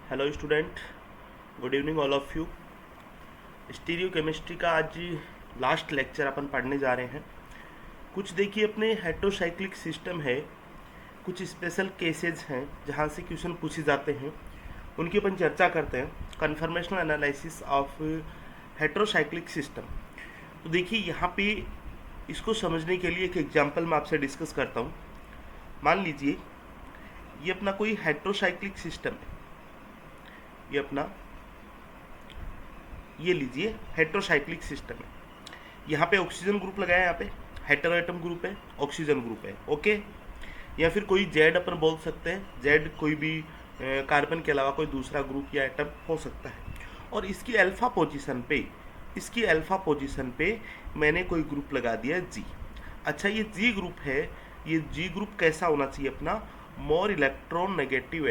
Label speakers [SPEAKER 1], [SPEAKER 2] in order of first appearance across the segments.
[SPEAKER 1] Hello student, good evening all of you. Stereo chemistry का आज last lecture अपन पढ़ने जा रहे हैं। कुछ देखिए, अपने हेट्रोसाइक्लिक सिस्टम है, कुछ स्पेशल केसेस हैं जहाँ से क्वेश्चन पूछे जाते हैं, उनकी अपन चर्चा करते हैं। Conformational analysis of heterocyclic system. तो देखिए यहाँ पे इसको समझने के लिए एक एग्जाम्पल मैं आपसे डिस्कस करता हूँ। मान लीजिए ये अपना कोई हेट्रोसाइक्लिक सिस्टम है, ये अपना ये लीजिए हेट्रोसाइक्लिक सिस्टम है। यहाँ पे ऑक्सीजन ग्रुप लगाया है, यहाँ पे हेटेरो एटम ग्रुप है, ऑक्सीजन ग्रुप है, ओके। या फिर कोई जेड अपन बोल सकते हैं, जेड कोई भी कार्बन के अलावा कोई दूसरा ग्रुप या एटम हो सकता है। और इसकी अल्फा पोजीशन पे मैंने कोई ग्रुप लगा दिया जी। अच्छा, ये जी ग्रुप है, ये जी ग्रुप कैसा होना चाहिए अपना? मोर इलेक्ट्रॉन नेगेटिव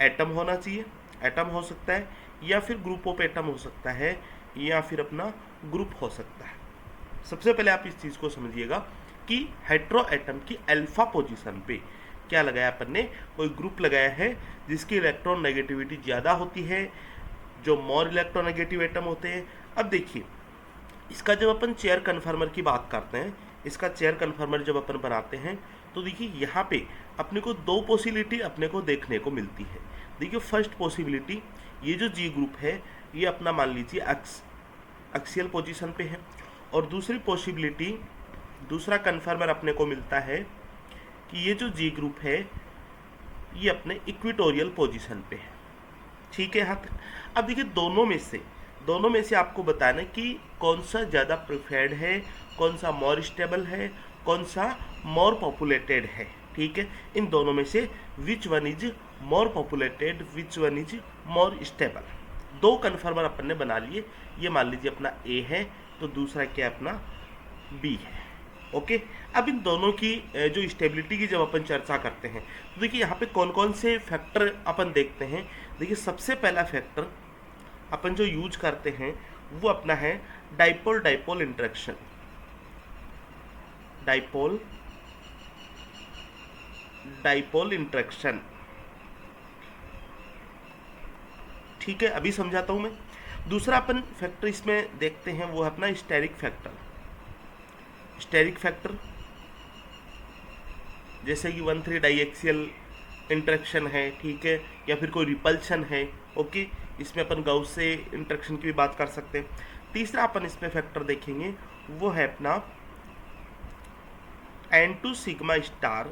[SPEAKER 1] एटम होना चाहिए। एटम हो सकता है या फिर ग्रुप ऑफ एटम हो सकता है या फिर अपना ग्रुप हो सकता है। सबसे पहले आप इस चीज़ को समझिएगा कि हेट्रो एटम की अल्फा पोजीशन पे क्या लगाया अपन ने? कोई ग्रुप लगाया है जिसकी इलेक्ट्रॉन नेगेटिविटी ज़्यादा होती है, जो मोर इलेक्ट्रॉन नेगेटिव एटम होते हैं। अब देखिए, इसका जब अपन चेयर कन्फर्मर की बात करते हैं, इसका चेयर कन्फर्मर जब अपन बनाते हैं तो देखिए यहाँ पे अपने को दो पॉसिबिलिटी अपने को देखने को मिलती है। देखिए, फर्स्ट पॉसिबिलिटी, ये जो जी ग्रुप है ये अपना मान लीजिए एक्सियल पोजीशन पे है। और दूसरी पॉसिबिलिटी, दूसरा कन्फर्मर अपने को मिलता है कि ये जो जी ग्रुप है ये अपने इक्वेटोरियल पोजीशन पे है। ठीक है यहाँ तक। अब देखिए, दोनों में से आपको बताना कि कौन सा ज़्यादा प्रिफर्ड है, कौन सा मोर स्टेबल है, कौन सा मोर पॉपुलेटेड है। ठीक है, इन दोनों में से which one is more populated, which one is more stable. दो कन्फर्मर अपन ने बना लिए। ये मान लीजिए अपना ए है तो दूसरा क्या अपना बी है, ओके। अब इन दोनों की जो स्टेबिलिटी की जब अपन चर्चा करते हैं तो देखिए यहाँ पे कौन कौन से फैक्टर अपन देखते हैं। देखिए, सबसे पहला फैक्टर अपन जो यूज करते हैं वो अपना है डाइपोल इंटरेक्शन। डाइपोल इंटरेक्शन, ठीक है, अभी समझाता हूँ मैं। दूसरा अपन फैक्टर इसमें देखते हैं वो है अपना स्टेरिक फैक्टर, जैसे कि 1,3 डाइएक्सियल इंटरेक्शन है, ठीक है, या फिर कोई रिपल्शन है, ओके। इसमें अपन गाउस से इंटरेक्शन की भी बात कर सकते हैं। तीसरा अपन इसमें फैक्टर देखेंगे वो है अपना N2 सिग्मा स्टार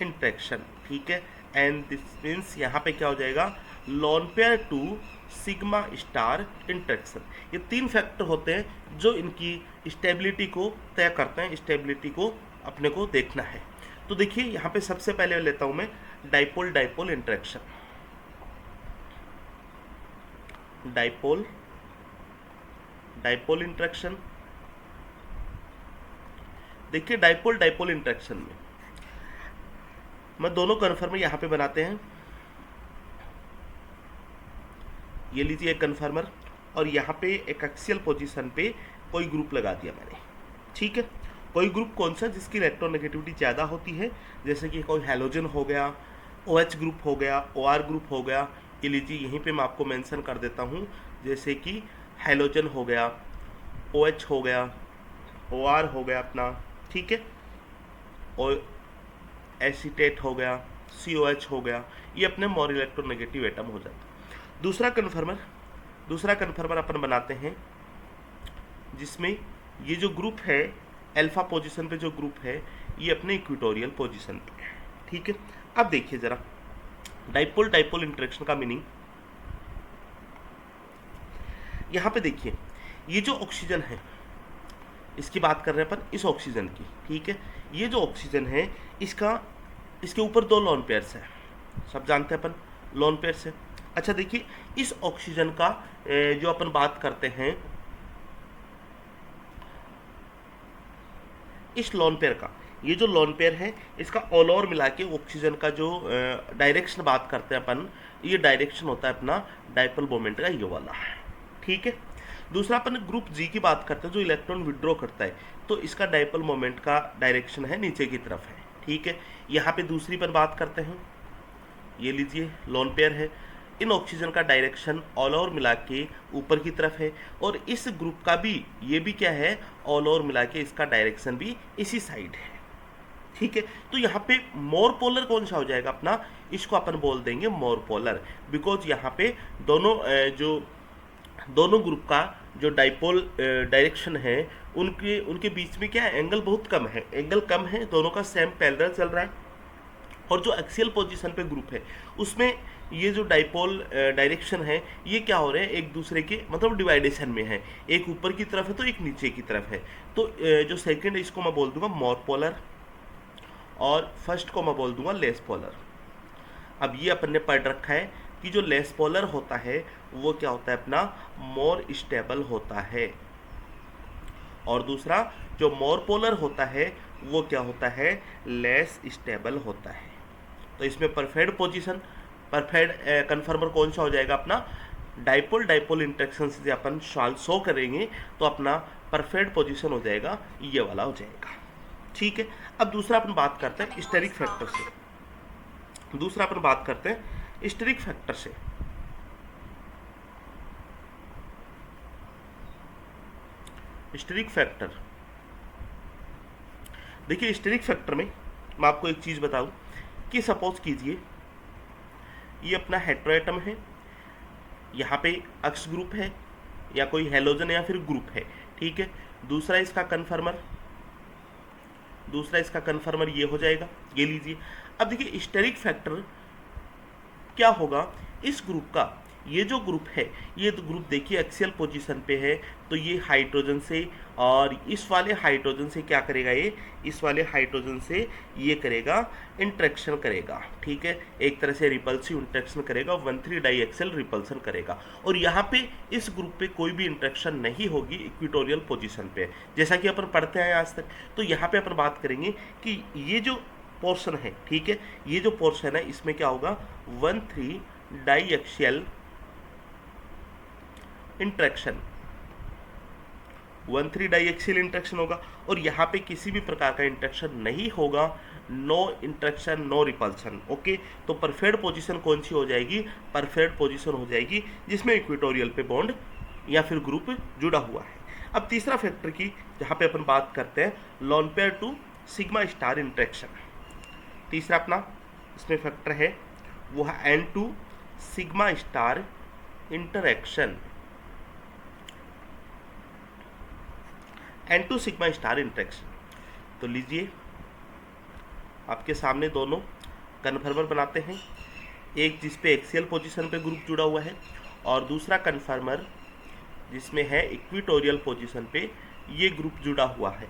[SPEAKER 1] इंटरेक्शन, ठीक है। एंड दिस मीन्स यहाँ पे क्या हो जाएगा? Lone pair to sigma star interaction. ये तीन फैक्टर होते हैं जो इनकी स्टेबिलिटी को तय करते हैं, स्टेबिलिटी को अपने को देखना है। तो देखिए यहाँ पे सबसे पहले लेता हूँ मैं डाइपोल इंटरेक्शन। डाइपोल इंटरेक्शन, देखिए डाइपोल इंटरेक्शन में मैं दोनों कन्फर्मर यहाँ पे बनाते हैं। ये लीजिए एक कन्फर्मर और यहाँ पे एक एक्सियल पोजीशन पे कोई ग्रुप लगा दिया मैंने, ठीक है। कोई ग्रुप कौन सा? जिसकी इलेक्ट्रोनेगेटिविटी ज़्यादा होती है, जैसे कि कोई हैलोजन हो गया, OH ग्रुप हो गया, OR ग्रुप हो गया। ये लीजिए यहीं पे मैं आपको मेंशन कर देता हूँ, जैसे कि हैलोजन हो गया, OH हो गया, OR हो गया अपना, ठीक है, और एसीटेट हो गया, COH हो गया। ये अपने मोर इलेक्ट्रोनेगेटिव एटम हो जाता है। दूसरा कन्फर्मर अपन बनाते हैं जिसमें ये जो ग्रुप है अल्फा पोजीशन पे, जो ग्रुप है ये अपने इक्वेटोरियल पोजीशन पे है, ठीक है। अब देखिए जरा डाइपोल इंटरेक्शन का मीनिंग यहाँ पे देखिए। ये जो ऑक्सीजन है इसकी बात कर रहे हैं अपन, इस ऑक्सीजन की, ठीक है। ये जो ऑक्सीजन है इसके ऊपर दो लोन पेयर्स है, सब जानते हैं अपन लोन पेयर्स है। अच्छा देखिए, इस ऑक्सीजन का जो अपन बात करते हैं, इस लोन पेयर का, ये जो लोन पेयर है इसका ऑल ओवर मिला के ऑक्सीजन का जो डायरेक्शन बात करते हैं अपन, ये डायरेक्शन होता है अपना डाइपोल मोमेंट का ये वाला, ठीक है। दूसरा अपन ग्रुप जी की बात करते हैं, जो इलेक्ट्रॉन विड्रॉ करता है, तो इसका डाइपोल मोमेंट का डायरेक्शन है नीचे की तरफ है, ठीक है। यहाँ पे दूसरी पर बात करते हैं, ये लीजिए लोन पेयर है, इन ऑक्सीजन का डायरेक्शन ऑल ओवर मिला के ऊपर की तरफ है, और इस ग्रुप का भी ये भी क्या है, ऑल ओवर मिला के इसका डायरेक्शन भी इसी साइड है, ठीक है। तो यहाँ पे मोर पोलर कौन सा हो जाएगा अपना, इसको अपन बोल देंगे मोर पोलर, बिकॉज यहाँ पे जो दोनों ग्रुप का जो डाइपोल डायरेक्शन है, उनके बीच में क्या है, एंगल बहुत कम है, एंगल कम है, दोनों का सेम पैरेलल चल रहा है, और जो एक्सियल पोजीशन पे ग्रुप है उसमें ये जो डाइपोल डायरेक्शन है ये क्या हो रहे हैं, एक दूसरे के मतलब डिवाइडेशन में है, एक ऊपर की तरफ है तो एक नीचे की तरफ है। तो जो सेकंड है इसको मैं बोल दूंगा मोर पोलर, और फर्स्ट को मैं बोल दूंगा लेस पोलर। अब ये अपन ने पढ़ रखा है कि जो लेस पोलर होता है वो क्या होता है अपना, मोर स्टेबल होता है, और दूसरा जो मोर पोलर होता है वो क्या होता है, लेस स्टेबल होता है। तो इसमें परफेक्ट पोजीशन, परफेक्ट कन्फर्मर कौन सा हो जाएगा अपना, डाइपोल डाइपोल इंटरेक्शन से अपन शो करेंगे तो अपना परफेक्ट पोजीशन हो जाएगा, ये वाला हो जाएगा, ठीक है। अब दूसरा अपन बात करते हैं स्टेरिक फैक्टर से, दूसरा अपन बात करते हैं स्टेरिक फैक्टर से। स्टेरिक फैक्टर, देखिए स्टेरिक फैक्टर में मैं आपको एक चीज़ बताऊं कि सपोज कीजिए ये अपना हेटेरोएटम है, यहाँ पे अक्स ग्रुप है या कोई हेलोजन या फिर ग्रुप है, ठीक है। दूसरा इसका कन्फर्मर ये हो जाएगा, ये लीजिए। अब देखिए स्टेरिक फैक्टर क्या होगा, इस ग्रुप का, ये जो ग्रुप है, ये तो ग्रुप देखिए एक्सियल पोजीशन पे है, तो ये हाइड्रोजन से और इस वाले हाइड्रोजन से क्या करेगा, ये इस वाले हाइड्रोजन से ये करेगा इंटरेक्शन करेगा, ठीक है, एक तरह से रिपल्सिव इंटरेक्शन करेगा, 1,3 डाई एक्सेल रिपल्सन करेगा, और यहाँ पे इस ग्रुप पे कोई भी इंटरेक्शन नहीं होगी इक्वेटोरियल पोजीशन पे, जैसा कि अपन पढ़ते हैं आज तक। तो यहाँ पे अपन बात करेंगे कि ये जो पोर्शन है, ठीक है, ये जो पोर्शन है इसमें क्या होगा, 1,3 di axial interaction, 1,3 di axial interaction होगा, और यहाँ पे किसी भी प्रकार का इंटरेक्शन नहीं होगा, no interaction no repulsion, okay. तो परफेक्ट पोजीशन कौन सी हो जाएगी, परफेक्ट पोजीशन हो जाएगी जिसमें इक्वेटोरियल पे बॉन्ड या फिर ग्रुप जुड़ा हुआ है। अब तीसरा फैक्टर की जहाँ पे अपन बात करते हैं, lone pair to sigma star interaction. तीसरा अपना इसमें फैक्टर है वो है N2 sigma star interaction, N2 sigma star interaction. तो लीजिए आपके सामने दोनों कन्फर्मर बनाते हैं, एक जिस पे एक्सियल पोजीशन पे ग्रुप जुड़ा हुआ है और दूसरा कन्फर्मर जिसमें है इक्वेटोरियल पोजीशन पे ये ग्रुप जुड़ा हुआ है,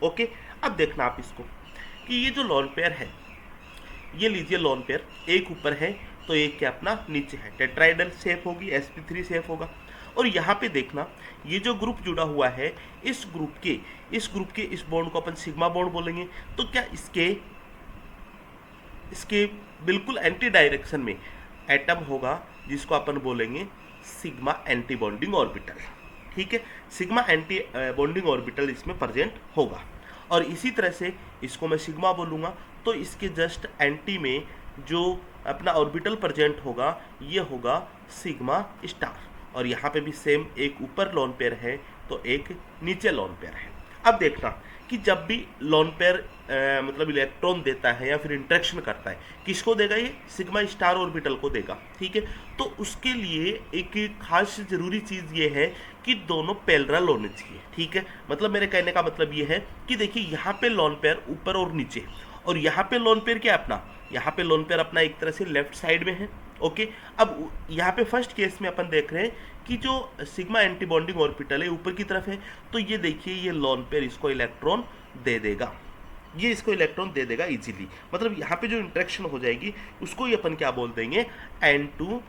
[SPEAKER 1] ओके। अब देखना आप इसको कि ये जो लोन पेयर है, ये लीजिए लोन पेयर एक ऊपर है तो एक क्या अपना नीचे है, टेट्राइडल शेप होगी, sp3 शेप होगा। और यहाँ पे देखना ये जो ग्रुप जुड़ा हुआ है, इस ग्रुप के इस बॉन्ड को अपन सिग्मा बॉन्ड बोलेंगे। तो क्या इसके बिल्कुल एंटी डायरेक्शन में एटम होगा जिसको अपन बोलेंगे सिग्मा एंटी बॉन्डिंग ऑर्बिटल, ठीक है, सिग्मा एंटी बॉन्डिंग ऑर्बिटल इसमें प्रेजेंट होगा। और इसी तरह से इसको मैं सिग्मा बोलूँगा तो इसके जस्ट एंटी में जो अपना ऑर्बिटल प्रेजेंट होगा ये होगा सिग्मा स्टार, और यहाँ पे भी सेम एक ऊपर लोन पेयर है तो एक नीचे लोन पेयर है। अब देखना कि जब भी लोन पेयर मतलब इलेक्ट्रॉन देता है या फिर इंटरेक्शन करता है, किसको देगा, ये सिग्मा स्टार ऑर्बिटल को देगा, ठीक है। तो उसके लिए एक खास जरूरी चीज़ ये है कि दोनों पैरेलल होने चाहिए, ठीक है। मतलब मेरे कहने का मतलब ये है कि देखिए यहाँ पे लोन पेयर ऊपर और नीचे, और यहाँ पे लोन पेयर क्या है अपना, यहाँ पे लोन पेयर अपना एक तरह से लेफ्ट साइड में है, ओके। अब यहाँ पे फर्स्ट केस में अपन देख रहे हैं कि जो सिग्मा एंटी बॉन्डिंग ऑर्बिटल है ऊपर की तरफ है, तो ये देखिए ये लोन पेयर इसको इलेक्ट्रॉन दे देगा, ये इसको इलेक्ट्रॉन दे देगा इजीली। मतलब यहाँ पे जो इंटरेक्शन हो जाएगी उसको ही अपन क्या बोल देंगे, N2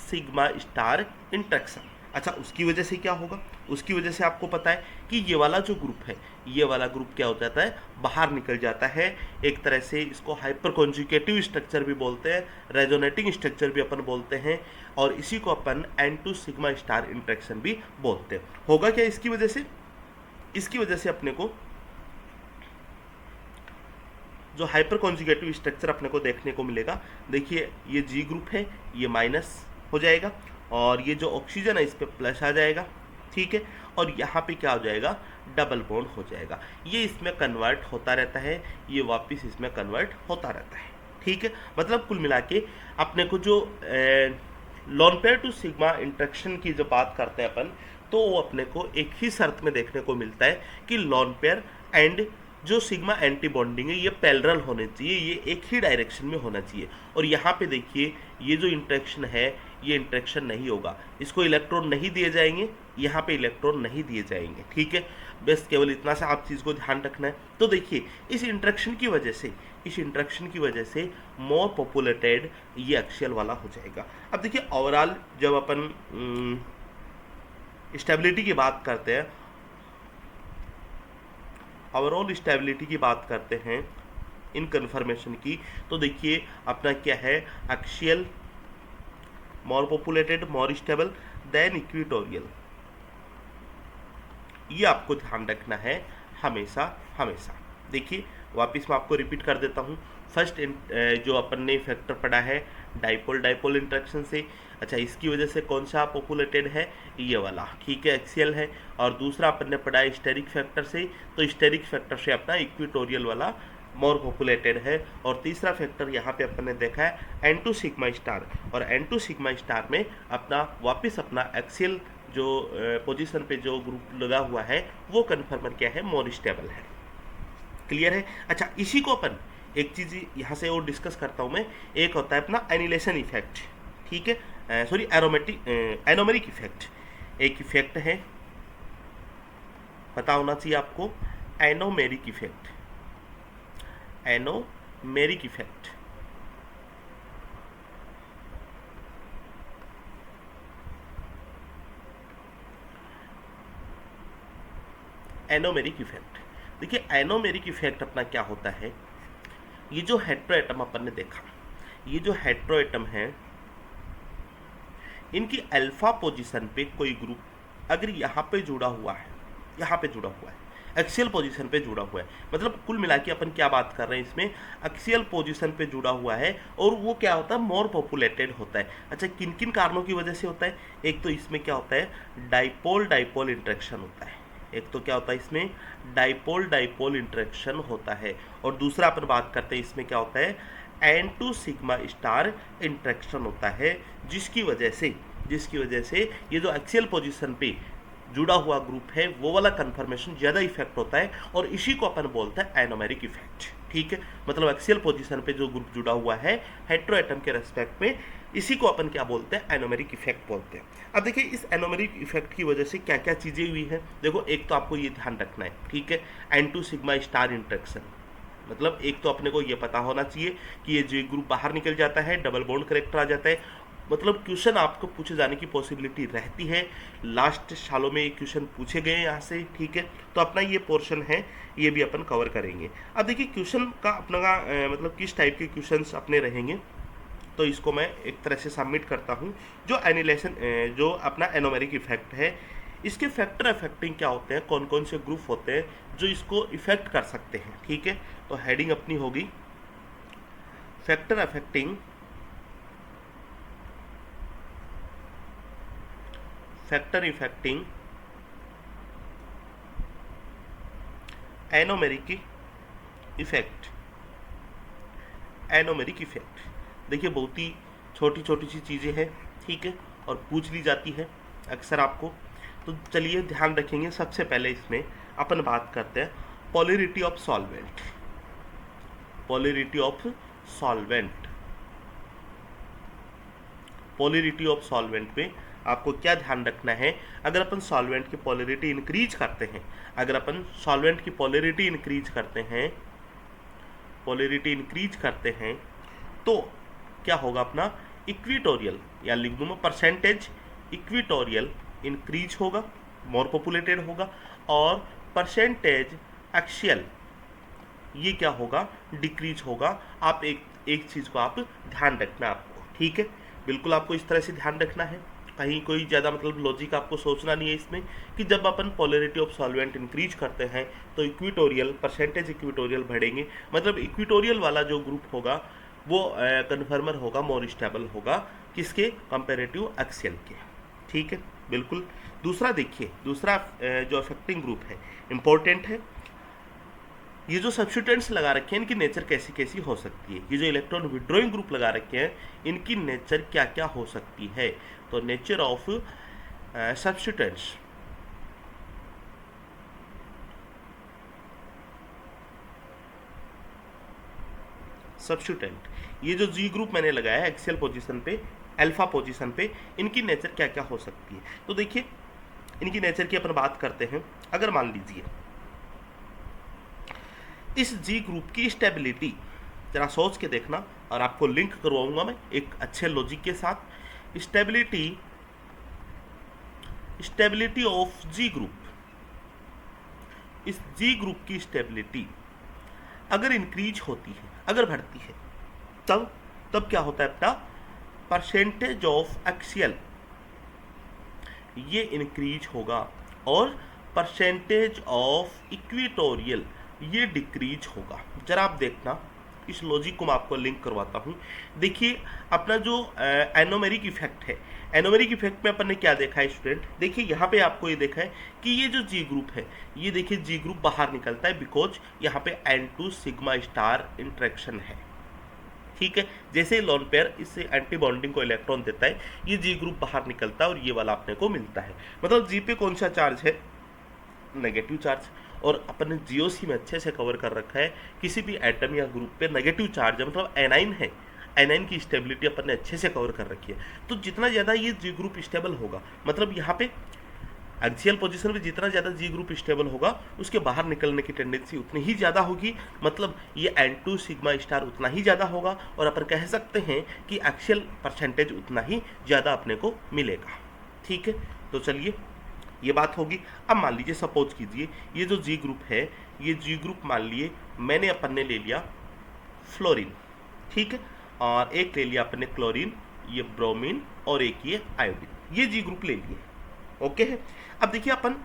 [SPEAKER 1] सिग्मा स्टार इंटरेक्शन, अच्छा, उसकी वजह से क्या होगा? उसकी वजह से आपको पता है कि ये वाला जो ग्रुप है, ये वाला ग्रुप क्या हो जाता है, बाहर निकल जाता है। एक तरह से इसको हाइपर कॉन्जुगेटिव स्ट्रक्चर भी बोलते हैं, रेजोनेटिंग स्ट्रक्चर भी अपन बोलते हैं, और इसी को अपन N2 सिग्मा स्टार इंटरेक्शन भी बोलते हैं। होगा क्या इसकी वजह से? इसकी वजह से अपने को जो हाइपर कॉन्जुगेटिव स्ट्रक्चर अपने को देखने को मिलेगा, देखिए ये जी ग्रुप है, ये माइनस हो जाएगा, और ये जो ऑक्सीजन है इस पर प्लस आ जाएगा, ठीक है, और यहाँ पे क्या हो जाएगा, डबल बॉन्ड हो जाएगा। ये इसमें कन्वर्ट होता रहता है, ये वापस इसमें कन्वर्ट होता रहता है, ठीक है। मतलब कुल मिला के अपने को जो lone pair to sigma interaction की जब बात करते हैं अपन, तो वो अपने को एक ही शर्त में देखने को मिलता है कि लॉन पेयर एंड जो सिग्मा एंटी बॉन्डिंग है ये पैरेलल होने चाहिए, ये एक ही डायरेक्शन में होना चाहिए। और यहाँ पे देखिए ये जो इंटरेक्शन है, ये इंटरेक्शन नहीं होगा, इसको इलेक्ट्रॉन नहीं दिए जाएंगे, यहाँ पे इलेक्ट्रॉन नहीं दिए जाएंगे, ठीक है। बस केवल इतना सा आप चीज़ को ध्यान रखना है। तो देखिए इस इंटरेक्शन की वजह से मोर पॉपुलेटेड ये एक्सियल वाला हो जाएगा। अब देखिए ओवरऑल जब अपन स्टेबिलिटी की बात करते हैं, ओवरऑल स्टेबिलिटी की बात करते हैं इन कन्फर्मेशन की, तो देखिए अपना क्या है, axial, more populated, more stable than equatorial, ये आपको ध्यान रखना है हमेशा हमेशा। देखिए वापस मैं आपको रिपीट कर देता हूँ। फर्स्ट जो अपन ने फैक्टर पढ़ा है डाइपोल डाइपोल इंटरेक्शन से, अच्छा इसकी वजह से कौन सा पॉपुलेटेड है, ये वाला, ठीक है, एक्सियल है। और दूसरा अपन ने पढ़ा है स्टेरिक फैक्टर से, तो स्टेरिक फैक्टर से अपना इक्वेटोरियल वाला मोर पॉपुलेटेड है। और तीसरा फैक्टर यहाँ पे अपन ने देखा है N2 सिग्मा स्टार, और N2 सिग्मा स्टार में अपना वापस अपना एक्सियल जो पोजीशन पे जो ग्रुप लगा हुआ है वो कन्फर्मर क्या है, मोर स्टेबल है। क्लियर है? अच्छा, इसी को अपन एक चीज़ यहाँ से और डिस्कस करता हूँ मैं, एक होता है अपना एनिलेशन इफेक्ट, ठीक है, सॉरी एनोमेरिक इफेक्ट, एक इफेक्ट है, पता होना चाहिए आपको, anomeric effect, anomeric effect. Anomeric effect, देखिए एनोमेरिक इफेक्ट अपना क्या होता है, ये जो हेट्रो एटम अपन ने देखा, ये जो हेट्रो एटम है, इनकी अल्फा पोजीशन पे कोई ग्रुप अगर यहाँ पे जुड़ा हुआ है, यहाँ पे जुड़ा हुआ है, एक्सियल पोजीशन पे जुड़ा हुआ है, मतलब कुल मिला के अपन क्या बात कर रहे हैं इसमें, एक्सियल पोजीशन पे जुड़ा हुआ है, और वो क्या होता है, मोर पॉपुलेटेड होता है। अच्छा, किन किन कारणों की वजह से होता है, एक तो इसमें क्या होता है, डाइपोल डाइपोल इंटरेक्शन होता है, एक तो क्या होता है इसमें, डाइपोल डाइपोल इंटरेक्शन होता है, और दूसरा अपन बात करते हैं इसमें क्या होता है, N2 सिग्मा स्टार इंटरेक्शन होता है, जिसकी वजह से ये जो एक्सियल पोजीशन पे जुड़ा हुआ ग्रुप है वो वाला कन्फर्मेशन ज़्यादा इफेक्ट होता है, और इसी को अपन बोलते हैं एनोमेरिक इफेक्ट, ठीक है। मतलब एक्सियल पोजीशन पे जो ग्रुप जुड़ा हुआ है हेट्रो एटम के रेस्पेक्ट में, इसी को अपन क्या बोलते हैं, एनोमेरिक इफेक्ट बोलते हैं। अब देखिए इस एनोमेरिक इफेक्ट की वजह से क्या क्या चीज़ें हुई हैं, देखो एक तो आपको ये ध्यान रखना है, ठीक है, N2 सिग्मा स्टार इंटरेक्शन, मतलब एक तो अपने को ये पता होना चाहिए कि ये जो ग्रुप बाहर निकल जाता है, डबल बॉन्ड करेक्टर आ जाता है। मतलब क्वेश्चन आपको पूछे जाने की पॉसिबिलिटी रहती है, लास्ट सालों में ये क्वेश्चन पूछे गए यहाँ से, ठीक है। तो अपना ये पोर्शन है, ये भी अपन कवर करेंगे। अब देखिए क्वेश्चन का अपना मतलब किस टाइप के क्वेश्चंस अपने रहेंगे, तो इसको मैं एक तरह से सबमिट करता हूँ। जो एनिलेशन जो अपना एनोमेरिक इफेक्ट है, इसके फैक्टर अफेक्टिंग क्या होते हैं, कौन कौन से ग्रुप होते हैं जो इसको इफेक्ट कर सकते हैं, ठीक है। तो हेडिंग अपनी होगी factor affecting anomeric effect. Anomeric effect देखिए बहुत ही छोटी छोटी सी चीज़ें हैं, ठीक है, और पूछ ली जाती है अक्सर आपको। तो चलिए ध्यान रखेंगे। सबसे पहले इसमें अपन बात करते हैं polarity of solvent. Polarity of solvent, polarity of solvent में आपको क्या ध्यान रखना है, अगर अपन सॉल्वेंट की पोलैरिटी इंक्रीज करते हैं, अगर अपन सॉल्वेंट की पोलैरिटी इंक्रीज करते हैं, तो क्या होगा अपना इक्वेटोरियल, या लिख दूँ मैं परसेंटेज इक्वेटोरियल इंक्रीज होगा, मोर पॉपुलेटेड होगा, और परसेंटेज एक्सियल ये क्या होगा, डिक्रीज होगा। आप एक चीज़ को आप ध्यान रखना आपको, ठीक है, बिल्कुल आपको इस तरह से ध्यान रखना है। कहीं कोई ज़्यादा मतलब लॉजिक आपको सोचना नहीं है इसमें, कि जब अपन पोलैरिटी ऑफ सॉल्वेंट इंक्रीज करते हैं तो इक्विटोरियल परसेंटेज इक्विटोरियल बढ़ेंगे, मतलब इक्विटोरियल वाला जो ग्रुप होगा वो कन्फर्मर होगा, मोर स्टेबल होगा, किसके कंपेरेटिव एक्सियल के, ठीक है, बिल्कुल। दूसरा देखिए, दूसरा जो अफेक्टिंग ग्रुप है इंपॉर्टेंट है। ये जो सब्स्टिट्यूएंट्स लगा रखे हैं इनकी नेचर कैसी कैसी हो सकती है, ये जो इलेक्ट्रॉन विड्रॉइंग ग्रुप लगा रखे हैं इनकी नेचर क्या क्या हो सकती है। तो नेचर ऑफ सब्स्टिट्यूएंट्स, सब्स्टिट्यूएंट, ये जो जी ग्रुप मैंने लगाया है एक्सियल पोजीशन पे, अल्फा पोजीशन पे, इनकी नेचर क्या क्या हो सकती है। तो देखिए इनकी नेचर की अपन बात करते हैं। अगर मान लीजिए इस जी ग्रुप की स्टेबिलिटी, जरा सोच के देखना, और आपको लिंक करवाऊंगा मैं एक अच्छे लॉजिक के साथ। स्टेबिलिटी ऑफ जी ग्रुप, इस जी ग्रुप की स्टेबिलिटी अगर इंक्रीज होती है, अगर बढ़ती है, तब क्या होता है अपना परसेंटेज ऑफ एक्सियल ये इंक्रीज होगा, और परसेंटेज ऑफ इक्विटोरियल ये डिक्रीज होगा। जरा आप देखना, इस लॉजिक को मैं आपको लिंक करवाता हूँ। देखिए अपना जो एनोमेरिक इफेक्ट है, एनोमेरिक इफेक्ट में अपन ने क्या देखा है स्टूडेंट, देखिए यहाँ पे आपको ये देखा है कि ये जो जी ग्रुप है, ये देखिए जी ग्रुप बाहर निकलता है, बिकॉज यहाँ पे N2 सिग्मा स्टार इंट्रैक्शन है, ठीक है। जैसे लोन पेयर इससे एंटी बॉन्डिंग को इलेक्ट्रॉन देता है, ये जी ग्रुप बाहर निकलता है और ये वाला अपने को मिलता है। मतलब जी पे कौन सा चार्ज है, नेगेटिव चार्ज, और अपन ने जीओसी में अच्छे से कवर कर रखा है किसी भी एटम या ग्रुप पे नेगेटिव चार्ज है, मतलब एनाइन है, एनाइन की स्टेबिलिटी अपन ने अच्छे से कवर कर रखी है। तो जितना ज़्यादा ये जी ग्रुप स्टेबल होगा, मतलब यहाँ पे एक्सियल पोजीशन पे जितना ज़्यादा जी ग्रुप स्टेबल होगा उसके बाहर निकलने की टेंडेंसी उतनी ही ज़्यादा होगी, मतलब ये N2 सिग्मा स्टार उतना ही ज़्यादा होगा, और अपन कह सकते हैं कि एक्सियल परसेंटेज उतना ही ज़्यादा अपने को मिलेगा, ठीक है। तो चलिए ये बात होगी। अब मान लीजिए सपोज कीजिए ये जो जी ग्रुप है, ये जी ग्रुप मान लिए मैंने अपन ने ले लिया फ्लोरीन, ठीक है, और एक ले लिया अपन ने क्लोरीन, ये ब्रोमीन, और एक ये आयोडीन, ये जी ग्रुप ले लिए, ओके है। अब देखिए अपन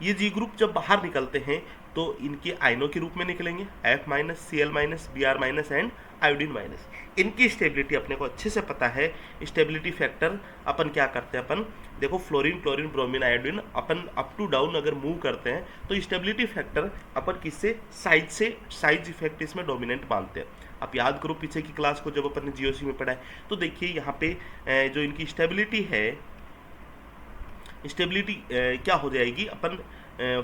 [SPEAKER 1] ये जी ग्रुप जब बाहर निकलते हैं तो इनके आयनों के रूप में निकलेंगे, F minus, Cl minus, Br minus and iodine minus. इनकी स्टेबिलिटी अपने को अच्छे से पता है, स्टेबिलिटी फैक्टर अपन क्या करते हैं, अपन देखो फ्लोरीन, क्लोरीन, ब्रोमीन, आयोडीन अपन अप टू डाउन अगर मूव करते हैं तो स्टेबिलिटी फैक्टर अपन किससे, साइज से, साइज इफेक्ट इसमें डोमिनेंट मानते हैं। आप याद करो पीछे की क्लास को जब अपन ने जीओसी में पढ़ा है, तो देखिए यहाँ पे जो इनकी स्टेबिलिटी है, स्टेबिलिटी क्या हो जाएगी, अपन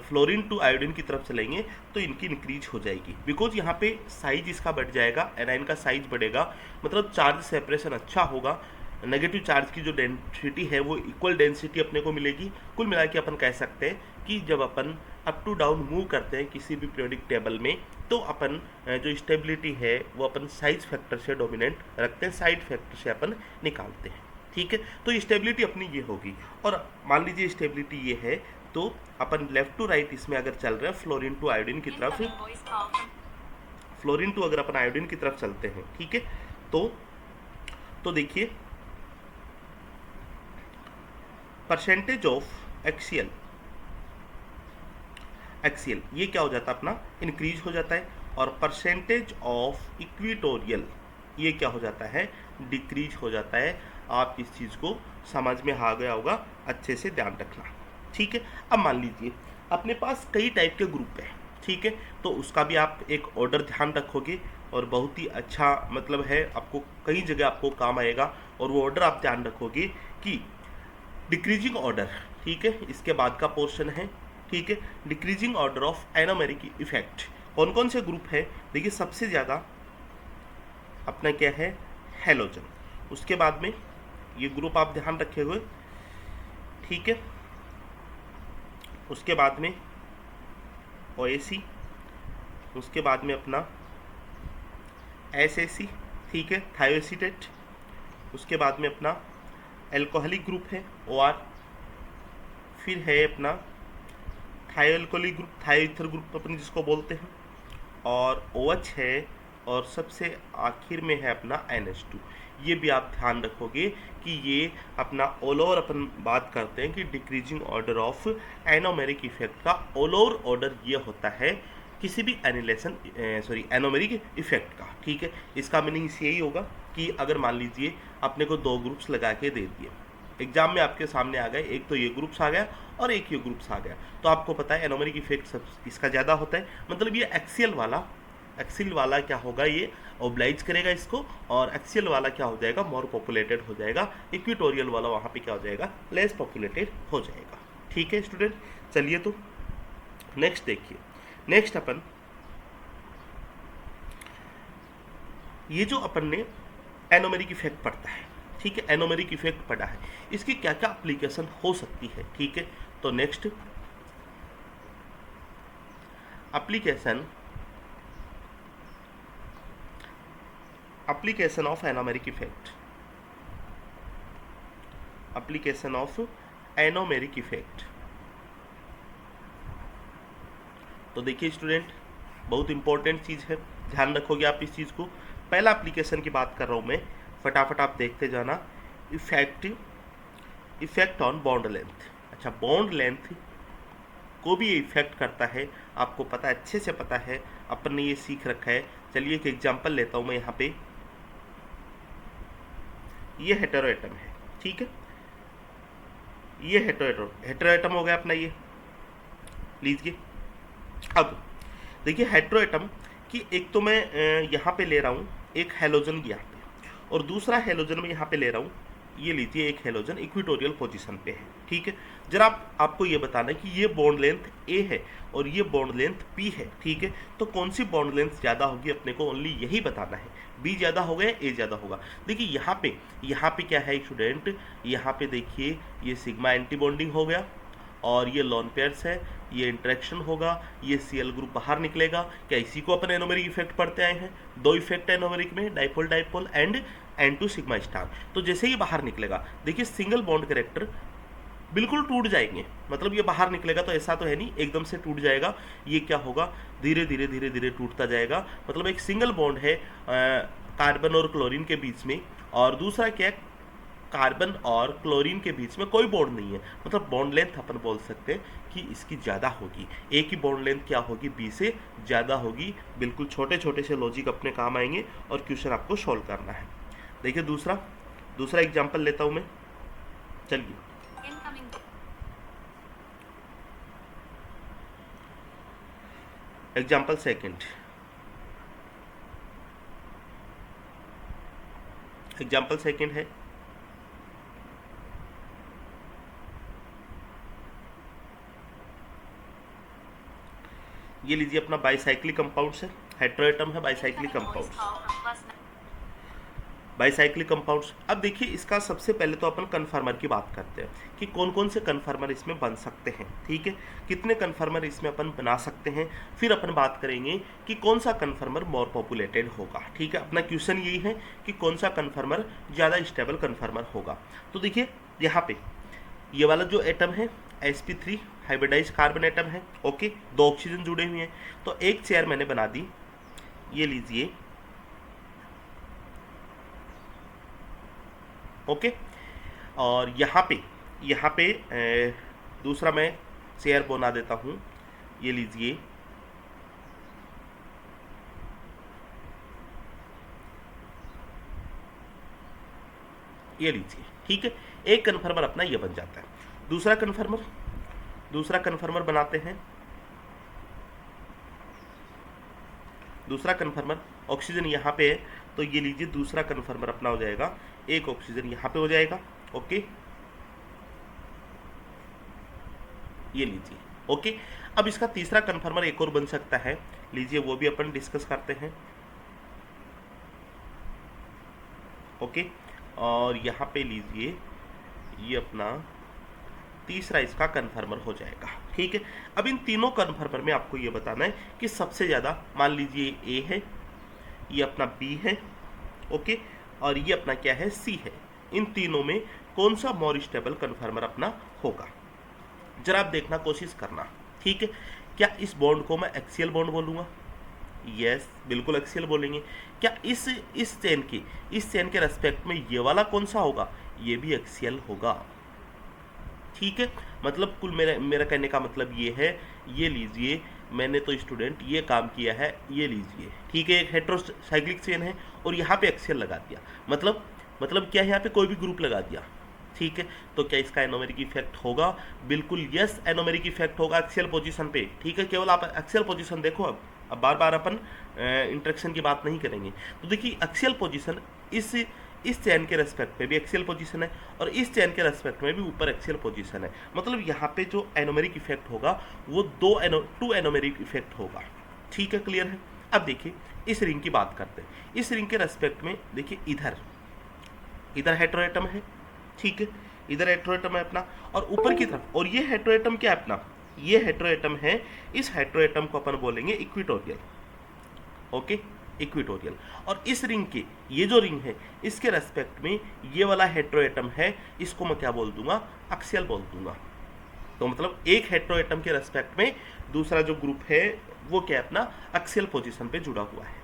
[SPEAKER 1] फ्लोरीन टू आयोडीन की तरफ चलेंगे तो इनकी इंक्रीज हो जाएगी, बिकॉज यहाँ पे साइज इसका बढ़ जाएगा, एनाइन का साइज बढ़ेगा, मतलब चार्ज सेपरेशन अच्छा होगा, नेगेटिव चार्ज की जो डेंसिटी है वो इक्वल डेंसिटी अपने को मिलेगी। कुल मिला के अपन कह सकते हैं कि जब अपन अप टू डाउन मूव करते हैं किसी भी पीरियोडिक टेबल में, तो अपन जो स्टेबिलिटी है वो अपन साइज फैक्टर से डोमिनेंट रखते हैं, साइड फैक्टर से अपन निकालते हैं, ठीक है। तो स्टेबिलिटी अपनी ये होगी, और मान लीजिए स्टेबिलिटी ये है, तो अपन लेफ्ट टू राइट इसमें अगर चल रहे हैं फ्लोरीन टू आयोडीन की तरफ, फ्लोरीन टू अगर अपन आयोडीन की तरफ चलते हैं, ठीक है, तो देखिए परसेंटेज ऑफ एक्सियल ये क्या हो जाता है अपना, इंक्रीज हो जाता है, और परसेंटेज ऑफ इक्विटोरियल ये क्या हो जाता है, डिक्रीज हो जाता है। आप इस चीज़ को समझ में आ गया होगा, अच्छे से ध्यान रखना, ठीक है। अब मान लीजिए अपने पास कई टाइप के ग्रुप है, ठीक है, तो उसका भी आप एक ऑर्डर ध्यान रखोगे और बहुत ही अच्छा मतलब है, आपको कई जगह आपको काम आएगा, और वो ऑर्डर आप ध्यान रखोगे कि डिक्रीजिंग ऑर्डर, ठीक है, इसके बाद का पोर्शन है, ठीक है, decreasing order of anomeric effect. कौन कौन से ग्रुप है, देखिए सबसे ज़्यादा अपना क्या है, हेलोजन, उसके बाद में ये ग्रुप आप ध्यान रखे हुए, ठीक है, उसके बाद में OAC, उसके बाद में अपना SAC, ठीक है, थायोएसीटेट, उसके बाद में अपना एल्कोहलिक ग्रुप है OR, फिर है अपना थायोल्कोली ग्रुप, थायोईथर ग्रुप अपन जिसको बोलते हैं, और OH है, और सबसे आखिर में है अपना NH2। ये भी आप ध्यान रखोगे कि ये अपना ऑल ओवर अपन बात करते हैं कि decreasing order of anomeric effect का ऑल ओवर ऑर्डर ये होता है किसी भी एनिलेशन एनोमेरिक इफेक्ट का। ठीक है, इसका मीनिंग यही होगा कि अगर मान लीजिए अपने को 2 ग्रुप्स लगा के दे दिए, एग्जाम में आपके सामने आ गए, एक तो ये ग्रुप्स आ गया और एक ये ग्रुप्स आ गया, तो आपको पता है एनोमेरिक इफेक्ट सब इसका ज़्यादा होता है, मतलब ये एक्सियल वाला क्या होगा, ये ओब्लाइज करेगा इसको, और एक्सियल वाला क्या हो जाएगा, मोर पॉपुलेटेड हो जाएगा, इक्वेटोरियल वाला वहाँ पे क्या हो जाएगा, लेस पॉपुलेटेड हो जाएगा। ठीक है स्टूडेंट, चलिए तो नेक्स्ट देखिए। नेक्स्ट अपन ये जो अपन ने एनोमेरिक इफेक्ट पढ़ता है, ठीक है, एनोमेरिक इफेक्ट पढ़ा है, इसकी क्या क्या एप्लीकेशन हो सकती है। ठीक है, तो next application of anomeric effect. तो देखिए स्टूडेंट, बहुत इंपॉर्टेंट चीज़ है, ध्यान रखोगे आप इस चीज़ को। पहला एप्लीकेशन की बात कर रहा हूँ मैं, फटाफट आप देखते जाना। Effect on bond length. अच्छा, बॉन्ड लेंथ को भी ये इफेक्ट करता है, आपको पता है, अच्छे से पता है, अपन ने ये सीख रखा है। चलिए एक एग्जांपल लेता हूँ मैं यहाँ पे। ये हेटेरो एटम है, ठीक है, ये हेटेरो एटम हो गया अपना, ये लीजिए। अब देखिए हेटेरो एटम की एक तो मैं यहाँ पे ले रहा हूँ एक हेलोजन यहाँ पे, और दूसरा हेलोजन मैं यहाँ पे ले रहा हूँ, ये लीजिए एक हेलोजन इक्वेटोरियल पोजीशन पे है। ठीक है, जरा आपको ये बताना है कि ये बॉन्ड लेंथ A है और ये बॉन्ड लेंथ P है। ठीक है, तो कौन सी बॉन्ड लेंथ ज़्यादा होगी अपने को ओनली यही बताना है, B ज़्यादा होगा या A ज़्यादा होगा। देखिए यहाँ पे क्या है स्टूडेंट, यहाँ पे देखिए ये सिग्मा एंटी बॉन्डिंग हो गया, और ये लॉन पेयर्स है, ये इंटरेक्शन होगा, ये Cl ग्रुप बाहर निकलेगा। क्या इसी को अपन एनोमेरिक इफेक्ट पढ़ते आए हैं? 2 इफेक्ट एनोमेरिक में, dipole dipole and N2 sigma star. तो जैसे ही बाहर निकलेगा, देखिए सिंगल बॉन्ड कैरेक्टर बिल्कुल टूट जाएंगे, मतलब ये बाहर निकलेगा तो ऐसा तो है नहीं एकदम से टूट जाएगा, ये क्या होगा, धीरे धीरे टूटता जाएगा। मतलब एक सिंगल बॉन्ड है कार्बन और क्लोरीन के बीच में, और दूसरा क्या है, कार्बन और क्लोरीन के बीच में कोई बॉन्ड नहीं है, मतलब बॉन्ड लेंथ अपन बोल सकते हैं कि इसकी ज़्यादा होगी। ए की बॉन्ड लेंथ क्या होगी, बी से ज़्यादा होगी। बिल्कुल छोटे छोटे से लॉजिक अपने काम आएंगे और क्वेश्चन आपको सॉल्व करना है। देखिए दूसरा एग्जाम्पल लेता हूँ मैं, चलिए। एग्जाम्पल सेकंड है, ये लीजिए अपना बाईसाइक्लिक कंपाउंड्स है, हेटेरो एटम है, बाईसाइक्लिक कंपाउंड्स। अब देखिए इसका सबसे पहले तो अपन कन्फर्मर की बात करते हैं कि कौन कौन से कन्फर्मर इसमें बन सकते हैं। ठीक है, कितने कन्फर्मर इसमें अपन बना सकते हैं, फिर अपन बात करेंगे कि कौन सा कन्फर्मर मोर पॉपुलेटेड होगा। ठीक है, अपना क्वेश्चन यही है कि कौन सा कन्फर्मर ज़्यादा स्टेबल कन्फर्मर होगा। तो देखिए यहाँ पे ये वाला जो एटम है sp3 हाइब्रिडाइज कार्बन एटम है। ओके, 2 ऑक्सीजन जुड़े हुए हैं, तो एक चेयर मैंने बना दी, ये लीजिए। ओके, और यहाँ पे दूसरा मैं चेयर बना देता हूँ, ये लीजिए। ये लीजिए, ठीक है, एक कन्फर्मर अपना ये बन जाता है। दूसरा कन्फर्मर बनाते हैं। दूसरा कन्फर्मर ऑक्सीजन यहाँ पे है, तो ये लीजिए दूसरा कन्फर्मर अपना हो जाएगा, एक ऑक्सीजन यहाँ पे हो जाएगा। ओके, ये लीजिए। ओके, अब इसका तीसरा कन्फर्मर एक और बन सकता है, लीजिए वो भी अपन डिस्कस करते हैं। ओके, और यहाँ पे लीजिए ये अपना तीसरा इसका कन्फर्मर हो जाएगा। ठीक है, अब इन तीनों कन्फर्मर में आपको ये बताना है कि सबसे ज़्यादा, मान लीजिए ए है, ये अपना बी है, ओके, और ये अपना क्या है, सी है। इन तीनों में कौन सा मोर स्टेबल कन्फर्मर अपना होगा। जरा आप देखना, कोशिश करना, ठीक है। क्या इस बॉन्ड को मैं एक्सियल बॉन्ड बोलूँगा? यस, बिल्कुल एक्सियल बोलेंगे। क्या इस चेन के रेस्पेक्ट में ये वाला कौन सा होगा? ये भी एक्सियल होगा, ठीक है। मतलब कुल मेरा कहने का मतलब ये है, ये लीजिए, मैंने तो स्टूडेंट ये काम किया है, ये लीजिए, ठीक है। एक हेट्रोसाइक्लिक चेन है और यहाँ पे एक्सियल लगा दिया, मतलब क्या है, यहाँ पे कोई भी ग्रुप लगा दिया, ठीक है। तो क्या इसका एनोमेरिक इफेक्ट होगा? बिल्कुल यस, एनोमेरिक इफेक्ट होगा एक्सियल पोजीशन पे, ठीक है। केवल आप एक्सियल पोजीशन देखो। अब बार बार अपन इंटरेक्शन की बात नहीं करेंगे। तो देखिए एक्सियल पोजीशन इस चेन के रेस्पेक्ट में भी एक्सियल पोजीशन है और इस चेन के रेस्पेक्ट में भी ऊपर एक्सियल पोजीशन है। मतलब यहाँ पे जो एनोमेरिक इफेक्ट होगा वो टू एनोमेरिक इफेक्ट होगा, ठीक है। क्लियर है? अब देखिए इस रिंग की बात करते हैं। इस रिंग के रेस्पेक्ट में देखिए इधर हेटेरोएटम है, ठीक है। इधर हेटेरोएटम है अपना और ऊपर की तरफ, और ये हेटेरोएटम क्या है अपना? ये हेटेरोएटम है। इस हेटेरोएटम को अपन बोलेंगे इक्विटोरियल, ओके, इक्विटोरियल। और इस रिंग के, ये जो रिंग है इसके रेस्पेक्ट में ये वाला हेटेरोएटम है, इसको मैं क्या बोल दूंगा? एक्सियल बोल दूंगा। तो मतलब एक हेटेरोएटम के रेस्पेक्ट में दूसरा जो ग्रुप है वो क्या है अपना? एक्सियल पोजीशन पे जुड़ा हुआ है,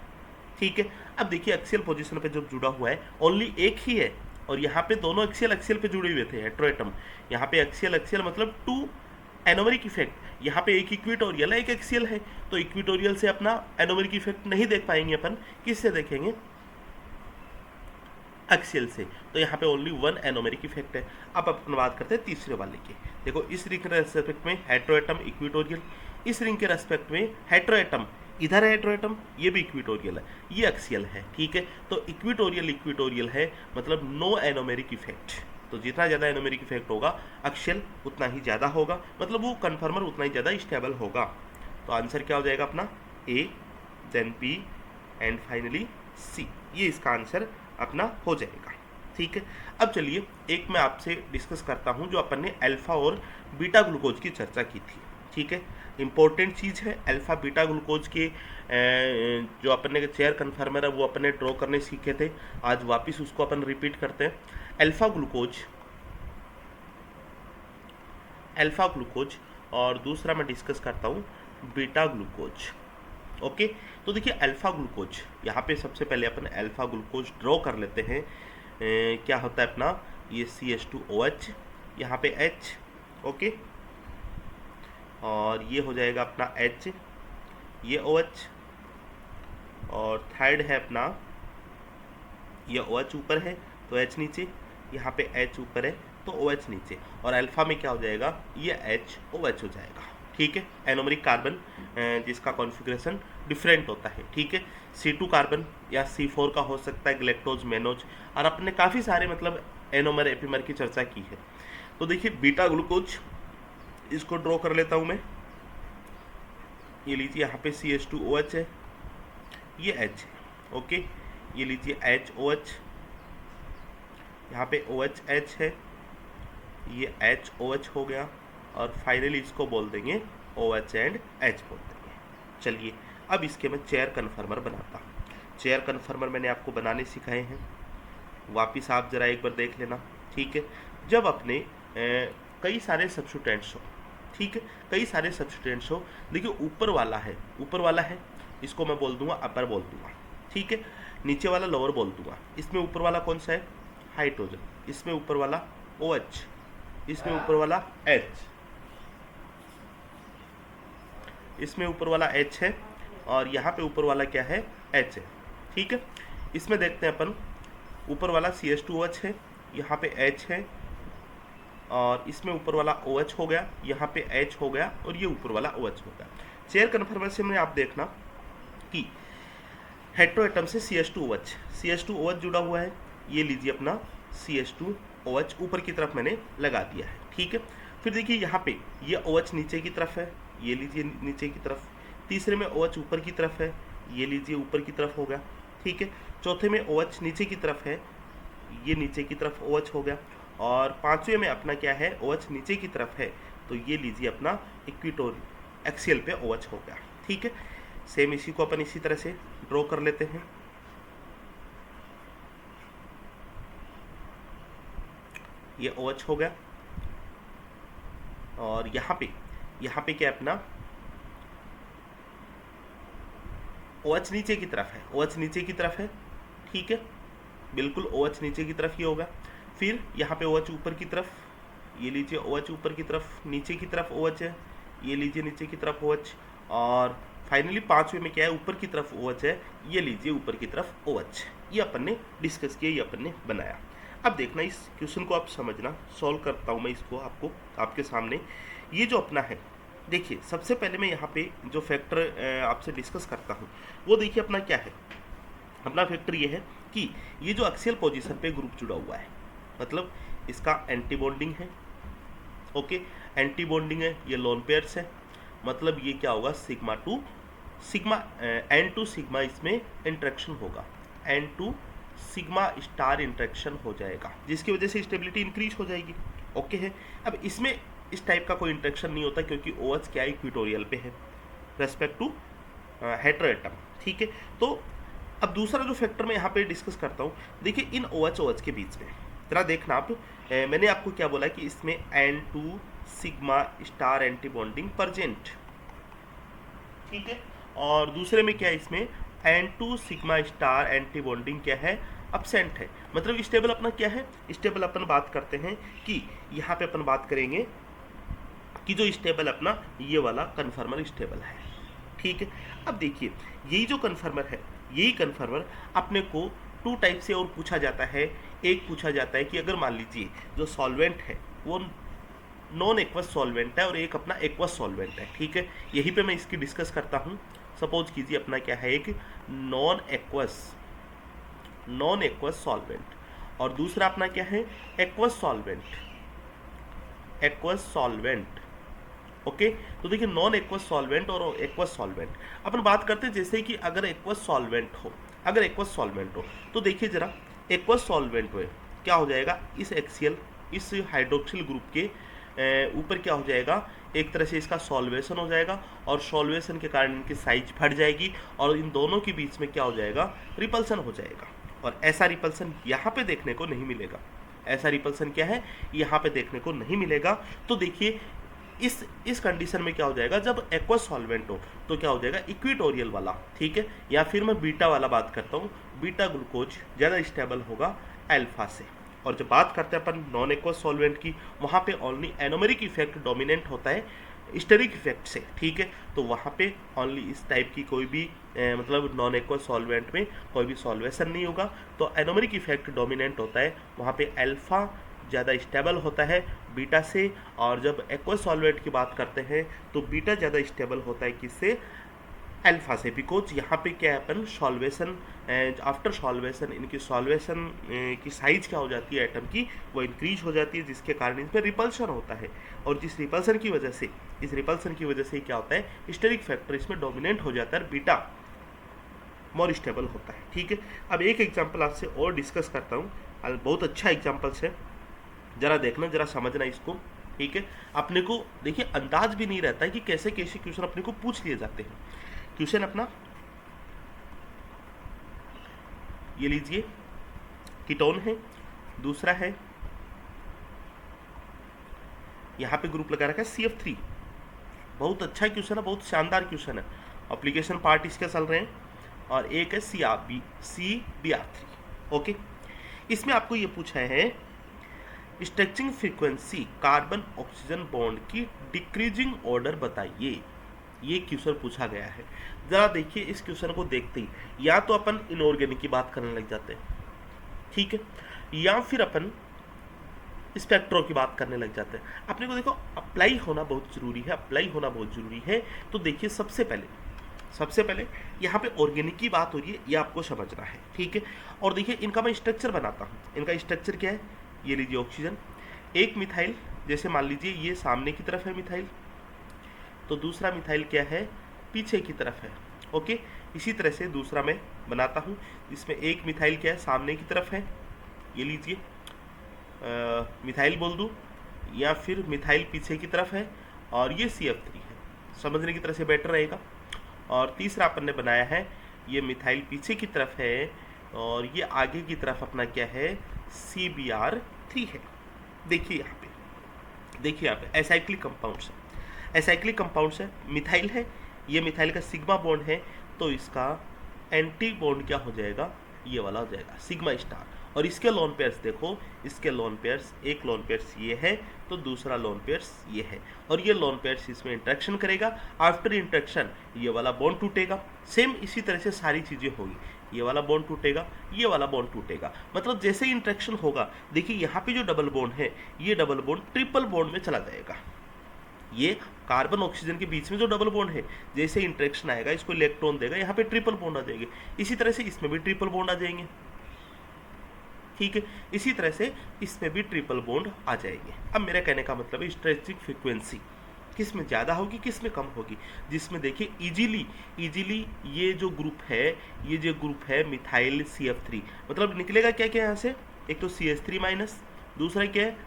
[SPEAKER 1] ठीक है। अब देखिए एक्सियल पोजीशन पे जब जुड़ा हुआ है ओनली एक ही है, और यहाँ पे दोनों एक्सियल पे जुड़े हुए थे हेटेरोएटम। यहाँ पे एक्सियल मतलब टू एनोमेरिक इफेक्ट। यहाँ पे एक इक्विटोरियल है, एक एक्सियल है, तो इक्विटोरियल से अपना एनोमेरिक इफेक्ट नहीं देख पाएंगे अपन। किससे देखेंगे? एक्सियल से। तो यहाँ पे ओनली वन एनोमेरिक इफेक्ट है। अब अपन बात करते हैं तीसरे वाले की। देखो इस रिंग के रेस्पेक्ट में हेटेरोएटम इक्विटोरियल, इस रिंग के रेस्पेक्ट में हेटेरोएटम, इधर है हेटेरोएटम, ये भी इक्विटोरियल है, ये एक्सियल है, ठीक है। तो इक्विटोरियल है, मतलब नो एनोमेरिक इफेक्ट। तो जितना ज़्यादा एनोमेरिक इफेक्ट होगा एक्सियल उतना ही ज़्यादा होगा, मतलब वो कन्फर्मर उतना ही ज़्यादा स्टेबल होगा। तो आंसर क्या हो जाएगा अपना? ए, देन बी एंड फाइनली सी। ये इसका आंसर अपना हो जाएगा, ठीक है। अब चलिए एक मैं आपसे डिस्कस करता हूँ, जो अपन ने अल्फा और बीटा ग्लूकोज की चर्चा की थी, ठीक है। इंपॉर्टेंट चीज़ है अल्फा बीटा ग्लूकोज के जो अपन ने चेयर कन्फर्मर है वो अपन ने ड्रॉ करने सीखे थे। आज वापस उसको अपन रिपीट करते हैं। अल्फा ग्लूकोज और दूसरा मैं डिस्कस करता हूँ बीटा ग्लूकोज, ओके। तो देखिए अल्फा ग्लूकोज, यहाँ पे सबसे पहले अपन अल्फा ग्लूकोज ड्रॉ कर लेते हैं। क्या होता है अपना? ये CH2OH, यहाँ पे H, ओके, और ये हो जाएगा अपना H, ये OH, और थर्ड है अपना ये OH ऊपर है तो H नीचे, यहाँ पे H ऊपर है तो OH नीचे, और अल्फा में क्या हो जाएगा? ये HOH हो जाएगा, ठीक है। एनोमेरिक कार्बन जिसका कॉन्फ़िगरेशन डिफरेंट होता है, ठीक है। C2 कार्बन या C4 का हो सकता है, ग्लैक्टोज, मेनोज, और अपने काफ़ी सारे मतलब एनोमर एपीमर की चर्चा की है। तो देखिए बीटा ग्लूकोज, इसको ड्रॉ कर लेता हूँ मैं। ये लीजिए यहाँ पे CH2OH है, ये H है, ओके। ये लीजिए HOH, यहाँ पे OHH है, ये HOH हो गया, और फाइनली इसको बोल देंगे OH एंड H बोल देंगे। चलिए अब इसके मैं चेयर कन्फर्मर बनाता हूँ। चेयर कन्फर्मर मैंने आपको बनाने सिखाए हैं, वापिस आप ज़रा एक बार देख लेना, ठीक है। जब अपने कई सारे सब्स्टिट्यूएंट्स हो, ठीक है, कई सारे सब्स्टिट्यूएंट्स हो, देखिए ऊपर वाला है, इसको मैं बोल दूंगा अपर बोल दूंगा, ठीक है। नीचे वाला लोअर बोल दूंगा। इसमें ऊपर वाला कौन सा है? हाइड्रोजन। इसमें ऊपर वाला OH, इसमें ऊपर वाला H, इसमें ऊपर वाला H है, और यहाँ पे ऊपर वाला क्या है? H है, ठीक है। इसमें देखते हैं अपन, ऊपर वाला CH2OH है, यहाँ पे H है, और इसमें ऊपर वाला OH हो गया, यहाँ पे H हो गया, और ये ऊपर वाला OH हो गया। चेयर कन्फर्मेशन में आप देखना कि हेटेरोएटम से CH2OH जुड़ा हुआ है। ये लीजिए अपना CH2OH ऊपर की तरफ मैंने लगा दिया है, ठीक है। फिर देखिए यहाँ पे ये OH नीचे की तरफ है, ये लीजिए नीचे की तरफ। तीसरे में OH ऊपर की तरफ है, ये लीजिए ऊपर की तरफ हो गया, ठीक है। चौथे में OH नीचे की तरफ है, ये नीचे की तरफ OH हो गया, और पांचवें में अपना क्या है? OH नीचे की तरफ है, तो ये लीजिए अपना इक्विटोरियल एक्सियल पे OH हो गया, ठीक है। सेम इसी को अपन इसी तरह से ड्रॉ कर लेते हैं। ये OH हो गया, और यहाँ पे क्या है अपना OH नीचे की तरफ है, OH नीचे की तरफ है, ठीक है, बिल्कुल OH नीचे की तरफ ये होगा। फिर यहाँ पे OH ऊपर की तरफ, ये लीजिए OH ऊपर की तरफ, नीचे की तरफ OH है, ये लीजिए नीचे की तरफ OH, और फाइनली पांचवे में क्या है, ऊपर की तरफ OH है, ये लीजिए ऊपर की तरफ OH। ये अपन ने डिस्कस किया, ये अपन ने बनाया। अब देखना इस क्वेश्चन को आप समझना, सॉल्व करता हूँ मैं इसको आपको आपके सामने। ये जो अपना है, देखिए सबसे पहले मैं यहाँ पे जो फैक्टर आपसे डिस्कस करता हूँ वो देखिए अपना क्या है। अपना फैक्टर ये है कि ये जो एक्सियल पोजीशन पे ग्रुप जुड़ा हुआ है, मतलब इसका एंटी बॉन्डिंग है, ओके, एंटी बॉन्डिंग है, ये लोन पेयर्स है, मतलब ये क्या होगा, sigma to sigma N to sigma इसमें इंट्रैक्शन होगा, N to sigma star interaction हो जाएगा, जिसकी वजह से स्टेबिलिटी इंक्रीज हो जाएगी, ओके है। अब इसमें इस टाइप का कोई इंट्रैक्शन नहीं होता क्योंकि OH क्या इक्विटोरियल पे है रेस्पेक्ट टू हेटेरो एटम, ठीक है। तो अब दूसरा जो फैक्टर मैं यहाँ पे डिस्कस करता हूँ, देखिए इन OH के बीच में जरा देखना आप, मैंने आपको क्या बोला कि इसमें N2 sigma star anti bonding present, ठीक है, और दूसरे में क्या है, इसमें N2 sigma star anti bonding क्या है, अब्सेंट है। मतलब स्टेबल अपना क्या है, स्टेबल अपन बात करते हैं कि यहाँ पे अपन बात करेंगे कि जो स्टेबल अपना ये वाला कन्फर्मर स्टेबल है, ठीक है। अब देखिए यही जो कन्फर्मर है, यही कन्फर्मर अपने को टू टाइप से और पूछा जाता है। एक पूछा जाता है कि अगर मान लीजिए जो सॉल्वेंट है वो नॉन एक्वस सॉल्वेंट है और एक अपना एक्वस सॉल्वेंट है, ठीक है। यहीं पे मैं इसकी डिस्कस करता हूँ। सपोज कीजिए अपना क्या है, एक नॉन एक्वस सॉल्वेंट और दूसरा अपना क्या है, एक्वस सॉल्वेंट, ओके। तो देखिए नॉन एक्वस सॉल्वेंट और एक्वस सॉल्वेंट अपन बात करते हैं। जैसे कि अगर एक्वस सॉल्वेंट हो तो देखिए जरा एक्वस सॉल्वेंट में क्या हो जाएगा, इस हाइड्रोक्सिल ग्रुप के ऊपर क्या हो जाएगा, एक तरह से इसका सॉल्वेशन हो जाएगा और सॉल्वेशन के कारण इनकी साइज बढ़ जाएगी और इन दोनों के बीच में क्या हो जाएगा, रिपल्सन हो जाएगा। और ऐसा रिपल्सन यहाँ पे देखने को नहीं मिलेगा, ऐसा रिपल्सन क्या है, यहाँ पे देखने को नहीं मिलेगा। तो देखिए इस कंडीशन में क्या हो जाएगा, जब एक्वस सॉल्वेंट हो तो क्या हो जाएगा, इक्विटोरियल वाला, ठीक है। या फिर मैं बीटा वाला बात करता हूँ, बीटा ग्लूकोज ज़्यादा स्टेबल होगा अल्फा से। और जब बात करते हैं अपन नॉन एक्वस सॉल्वेंट की, वहाँ पे ओनली एनोमेरिक इफेक्ट डोमिनेंट होता है स्टेरिक इफेक्ट से, ठीक है। तो वहाँ पे ओनली इस टाइप की कोई भी मतलब नॉन एक्वस सॉल्वेंट में कोई भी सॉल्वेशन नहीं होगा, तो एनोमेरिक इफेक्ट डोमिनेंट होता है, वहाँ पे अल्फा ज़्यादा स्टेबल होता है बीटा से। और जब एक्वस सॉल्वेंट की बात करते हैं तो बीटा ज़्यादा स्टेबल होता है किससे, अल्फा से। बिकॉज यहाँ पे क्या है, अपन सॉल्वेशन आफ्टर सॉल्वेशन इनकी सॉल्वेशन की साइज क्या हो जाती है एटम की, वो इंक्रीज हो जाती है, जिसके कारण इसमें रिपल्शन होता है। और जिस रिपल्सन की वजह से, इस रिपल्सन की वजह से क्या होता है, स्टेरिक फैक्टर इसमें डोमिनेंट हो जाता है, बीटा मोर स्टेबल होता है, ठीक है। अब एक एग्जाम्पल आपसे और डिस्कस करता हूँ, बहुत अच्छा एग्जाम्पल्स है, जरा देखना, जरा समझना इसको, ठीक है। अपने को देखिए अंदाज भी नहीं रहता है कि कैसे कैसे क्वेश्चन अपने को पूछ लिए जाते हैं। क्वेश्चन अपना ये लीजिए, कीटोन है, दूसरा है यहाँ पे ग्रुप लगा रखा है CF3। बहुत अच्छा क्वेश्चन है, बहुत शानदार क्वेश्चन है, एप्लीकेशन पार्ट इसके चल रहे हैं। और एक है CBr3, ओके। इसमें आपको ये पूछा है stretching frequency carbon oxygen bond की डिक्रीजिंग ऑर्डर बताइए। ये क्वेश्चन पूछा गया है। जरा देखिए इस क्वेश्चन को देखते ही या तो अपन इनऑर्गेनिक की बात करने लग जाते हैं, ठीक है, या फिर अपन स्पेक्ट्रो की बात करने लग जाते हैं। अपने को देखो अप्लाई होना बहुत जरूरी है, तो देखिए सबसे पहले यहाँ पे ऑर्गेनिक की बात हो रही है, ये आपको समझना है, ठीक है। और देखिए इनका मैं स्ट्रक्चर बनाता हूँ। इनका स्ट्रक्चर क्या है, ये लीजिए ऑक्सीजन, एक मिथाइल, जैसे मान लीजिए ये सामने की तरफ है मिथाइल, तो दूसरा मिथाइल क्या है, पीछे की तरफ है, ओके। इसी तरह से दूसरा मैं बनाता हूँ, जिसमें एक मिथाइल क्या है, सामने की तरफ है, ये लीजिए मिथाइल बोल दूँ, या फिर मिथाइल पीछे की तरफ है, और ये CF3 है, समझने की तरह से बेटर रहेगा। और तीसरा अपन ने बनाया है, ये मिथाइल पीछे की तरफ है और ये आगे की तरफ अपना क्या है, CBr3 है। देखिए यहाँ पे देखिए आप एसाइक्लिक कंपाउंड्स है, एसाइक्लिक कंपाउंड्स है, मिथाइल है, ये मिथाइल का सिग्मा बॉन्ड है, तो इसका एंटी बॉन्ड क्या हो जाएगा, ये वाला हो जाएगा सिग्मा स्टार। और इसके लोन पेयर्स देखो, इसके लोन पेयर्स, एक लोन पेयर्स ये है तो दूसरा लोन पेयर्स ये है, और ये लोन पेयर्स इसमें इंटरेक्शन करेगा। आफ्टर इंटरेक्शन ये वाला बॉन्ड टूटेगा। सेम इसी तरह से सारी चीज़ें होगी, ये वाला बॉन्ड टूटेगा, ये वाला बॉन्ड टूटेगा। मतलब जैसे ही इंटरेक्शन होगा, देखिए यहाँ पे जो डबल बॉन्ड है, ये डबल बॉन्ड ट्रिपल बॉन्ड में चला जाएगा। ये कार्बन ऑक्सीजन के बीच में जो डबल बॉन्ड है, जैसे इंटरेक्शन आएगा, इसको इलेक्ट्रॉन देगा, यहाँ पे ट्रिपल बॉन्ड आ जाएंगे। इसी तरह से इसमें भी ट्रिपल बॉन्ड आ जाएंगे, ठीक है। इसी तरह से इसमें भी ट्रिपल बॉन्ड आ जाएंगे। अब मेरा कहने का मतलब है स्ट्रेचिंग फ्रीक्वेंसी किस में ज़्यादा होगी, किस में कम होगी, जिसमें देखिए इजीली ये जो ग्रुप है, ये जो ग्रुप है मिथाइल CF3, मतलब निकलेगा क्या क्या यहाँ से, एक तो CH3 माइनस, दूसरा क्या है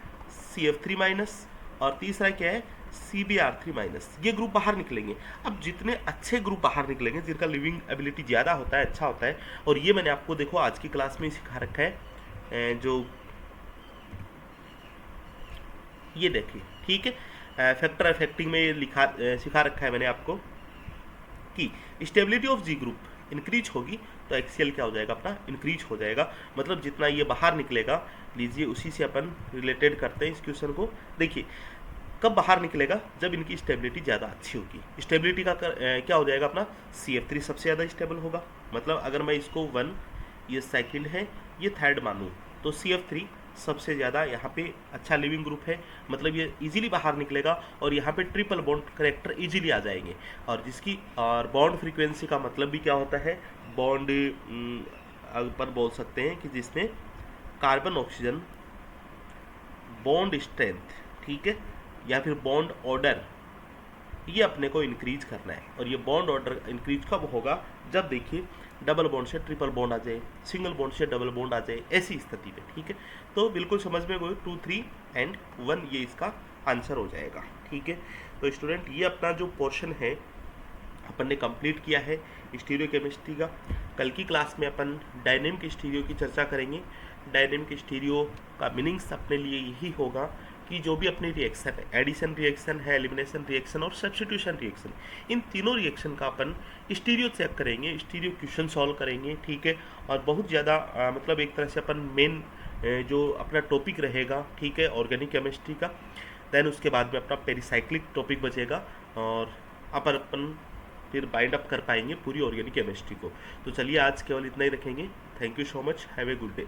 [SPEAKER 1] CF3 माइनस, और तीसरा क्या है CBr3 माइनस। ये ग्रुप बाहर निकलेंगे। अब जितने अच्छे ग्रुप बाहर निकलेंगे, जिनका लिविंग एबिलिटी ज़्यादा होता है, अच्छा होता है, और ये मैंने आपको देखो आज की क्लास में सिखा रखा है, जो ये देखिए, ठीक है, फैक्टर अफेक्टिंग में ये सिखा रखा है मैंने आपको कि stability of G group increase होगी तो एक्सीएल क्या हो जाएगा अपना, इंक्रीज हो जाएगा। मतलब जितना ये बाहर निकलेगा, लीजिए उसी से अपन रिलेटेड करते हैं इस क्वेश्चन को। देखिए कब बाहर निकलेगा, जब इनकी स्टेबिलिटी ज़्यादा अच्छी होगी। स्टेबिलिटी का क्या हो जाएगा अपना, CF3 सबसे ज़्यादा स्टेबल होगा। मतलब अगर मैं इसको 1, ये सेकंड है, ये थर्ड मानूँ, तो CF3 सबसे ज़्यादा यहाँ पे अच्छा लिविंग ग्रुप है। मतलब ये इजीली बाहर निकलेगा, और यहाँ पे ट्रिपल बॉन्ड करेक्टर इजीली आ जाएंगे। और जिसकी और बॉन्ड फ्रीक्वेंसी का मतलब भी क्या होता है, बॉन्ड अपन बोल सकते हैं कि जिसमें कार्बन ऑक्सीजन बॉन्ड स्ट्रेंथ, ठीक है, या फिर बॉन्ड ऑर्डर, ये अपने को इंक्रीज करना है। और ये बॉन्ड ऑर्डर इंक्रीज कब होगा, जब देखिए डबल बॉन्ड से ट्रिपल बॉन्ड आ जाए, सिंगल बॉन्ड से डबल बॉन्ड आ जाए, ऐसी स्थिति में, ठीक है। तो बिल्कुल समझ में गए, 2, 3 एंड 1 ये इसका आंसर हो जाएगा, ठीक है। तो स्टूडेंट ये अपना जो पोर्शन है अपन ने कंप्लीट किया है स्टीरियो केमिस्ट्री का। कल की क्लास में अपन डायनेमिक स्टीरियो की चर्चा करेंगे। डायनेमिक स्टीरियो का मीनिंग्स अपने लिए यही होगा कि जो भी अपनी रिएक्शन है, एडिशन रिएक्शन है, एलिमिनेशन रिएक्शन और सब्स्टिट्यूशन रिएक्शन, इन तीनों रिएक्शन का अपन स्टीरियो चेक करेंगे, स्टीरियो क्वेश्चन सॉल्व करेंगे, ठीक है। और बहुत ज़्यादा मतलब एक तरह से अपन मेन जो अपना टॉपिक रहेगा, ठीक है, ऑर्गेनिक केमिस्ट्री का। देन उसके बाद में अपना पेरिसाइक्लिक टॉपिक बचेगा, और अपन फिर बाइंड अप कर पाएंगे पूरी ऑर्गेनिक केमिस्ट्री को। तो चलिए आज केवल इतना ही रखेंगे। Thank you so much, have a good day.